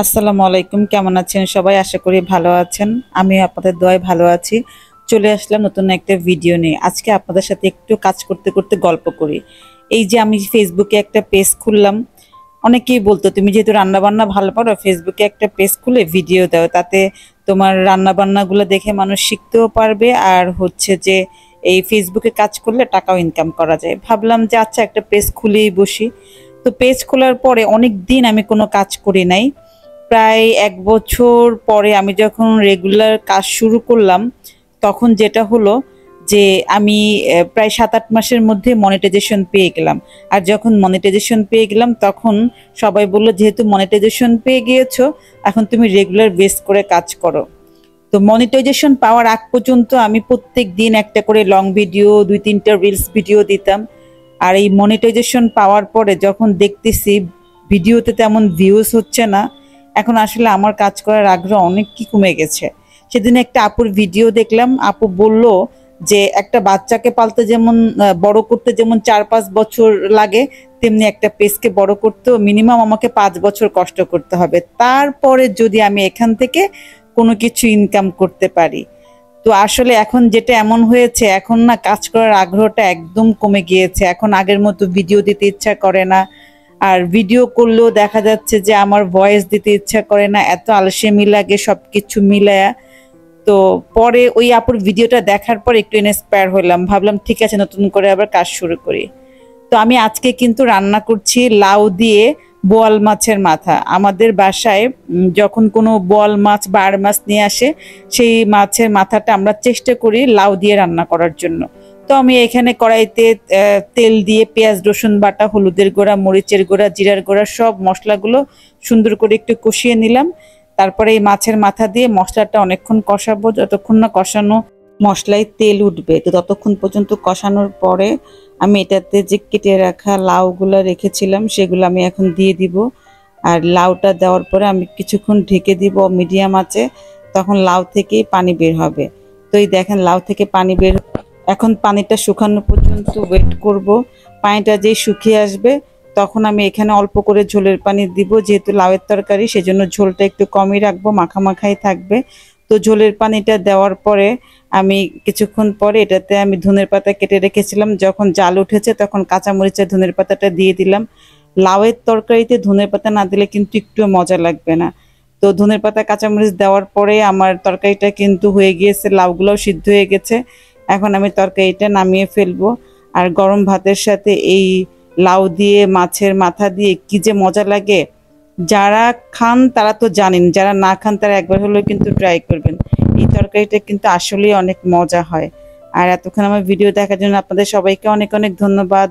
আসসালামু আলাইকুম, কেমন আছেন সবাই? আশা করি ভালো আছেন। আমি আপনাদের দোয়ায় ভালো আছি। চলে আসলাম নতুন একটা ভিডিও নিয়ে। আজকে আপনাদের সাথে একটু কাজ করতে করতে গল্প করি। এই যে আমি ফেসবুকে একটা পেজ খুললাম। অনেকেই বলতো তুমি যেহেতু রান্না বান্না ভালো পারো, ফেসবুকে একটা পেজ খুলে ভিডিও দাও, তাতে তোমার রান্না বান্নাগুলো দেখে মানুষ শিখতেও পারবে। আর হচ্ছে যে এই ফেসবুকে কাজ করলে টাকাও ইনকাম করা যায়। ভাবলাম যে আচ্ছা একটা পেজ খুলেই বসি। তো পেজ খোলার পরে অনেক দিন আমি কোনো কাজ করি নাই। প্রায় ১ বছর পরে আমি যখন রেগুলার কাজ শুরু করলাম, তখন যেটা হলো যে আমি প্রায় ৭-৮ মাসের মধ্যে মনিটাইজেশন পেয়ে গেলাম। আর যখন মনিটাইজেশন পেয়ে গেলাম তখন সবাই বলল, যেহেতু মনিটাইজেশন পেয়ে গিয়েছো, এখন তুমি রেগুলার বেস করে কাজ করো। তো মনিটাইজেশন পাওয়ার আগ পর্যন্ত আমি প্রত্যেক দিন একটা করে লং ভিডিও, ২-৩টা রিলস ভিডিও দিতাম। আর এই মনিটাইজেশন পাওয়ার পরে যখন দেখতেছি ভিডিওতে তেমন ভিউজ হচ্ছে না, এখন আসলে আমার কাজ করার আগ্রহ অনেক কি কমে গেছে। সেদিন একটা আপুর ভিডিও দেখলাম, আপু বলল যে একটা বাচ্চাকে পালতে যেমন বড় করতে যেমন ৪-৫ বছর লাগে, তেমনি একটা পেজকে বড় করতেও মিনিমাম আমাকে ৫ বছর কষ্ট করতে হবে, তারপরে যদি আমি এখান থেকে কোনো কিছু ইনকাম করতে পারি। তো আসলে এখন যেটা এমন হয়েছে, এখন না কাজ করার আগ্রহটা একদম কমে গিয়েছে। এখন আগের মতো ভিডিও দিতে ইচ্ছা করে না। আর ভিডিও করলেও দেখা যাচ্ছে যে আমার ভয়েস দিতে ইচ্ছা করে না, এত আলসেমি লাগে সবকিছু মিলায়া। তো পরে ওই আপুর ভিডিওটা দেখার পর একটু ইন্সপায়ার হলাম, ভাবলাম ঠিক আছে নতুন করে আবার কাজ শুরু করি। তো আমি আজকে কিন্তু রান্না করছি লাউ দিয়ে বোয়াল মাছের মাথা। আমাদের বাসায় যখন কোনো বোয়াল মাছ বা আর মাছ নিয়ে আসে, সেই মাছের মাথাটা আমরা চেষ্টা করি লাউ দিয়ে রান্না করার জন্য। তো আমি এখানে কড়াইতে তেল দিয়ে পেঁয়াজ রসুন বাটা, হলুদের গুঁড়া, মরিচের গুঁড়া, জিরার গুঁড়া সব মশলাগুলো সুন্দর করে একটু কষিয়ে নিলাম। তারপরে এই মাছের মাথা দিয়ে মশলাটা অনেকক্ষণ কষাবো, যতক্ষণ না কষানো মশলায় তেল উঠবে। তো ততক্ষণ পর্যন্ত কষানোর পরে আমি এটাতে যে কেটে রাখা লাউগুলো রেখেছিলাম সেগুলো আমি এখন দিয়ে দিব। আর লাউটা দেওয়ার পরে আমি কিছুক্ষণ ঢেকে দিব মিডিয়াম আঁচে, তখন লাউ থেকেই পানি বের হবে। তো এই দেখেন লাউ থেকে পানি বের, এখন পানিটা শুকানো পর্যন্ত ওয়েট করব। পানিটা যেই শুকিয়ে আসবে তখন আমি এখানে অল্প করে ঝোলের পানি দিব, যেহেতু লাউয়ের তরকারি সেজন্য ঝোলটা একটু কমই রাখবো, মাখামাখাই থাকবে। তো ঝোলের পানিটা দেওয়ার পরে আমি কিছুক্ষণ পরে এটাতে আমি ধনের পাতা কেটে রেখেছিলাম, যখন জাল উঠেছে তখন কাঁচামরিচের ধনের পাতাটা দিয়ে দিলাম। লাউয়ের তরকারিতে ধনের পাতা না দিলে কিন্তু একটুও মজা লাগবে না। তো ধনের পাতা কাঁচামরিচ দেওয়ার পরে আমার তরকারিটা কিন্তু হয়ে গিয়েছে, লাউগুলোও সিদ্ধ হয়ে গেছে। এখন আমি তরকারিটা নামিয়ে ফেলবো। আর গরম ভাতের সাথে এই লাউ দিয়ে মাছের মাথা দিয়ে কি যে মজা লাগে! যারা খান তারা তো জানেন, যারা না খান তারা একবার হলেও কিন্তু ট্রাই করবেন। এই তরকারিটা কিন্তু আসলেই অনেক মজা হয়। আর এতক্ষণ আমার ভিডিও দেখার জন্য আপনাদের সবাইকে অনেক অনেক ধন্যবাদ।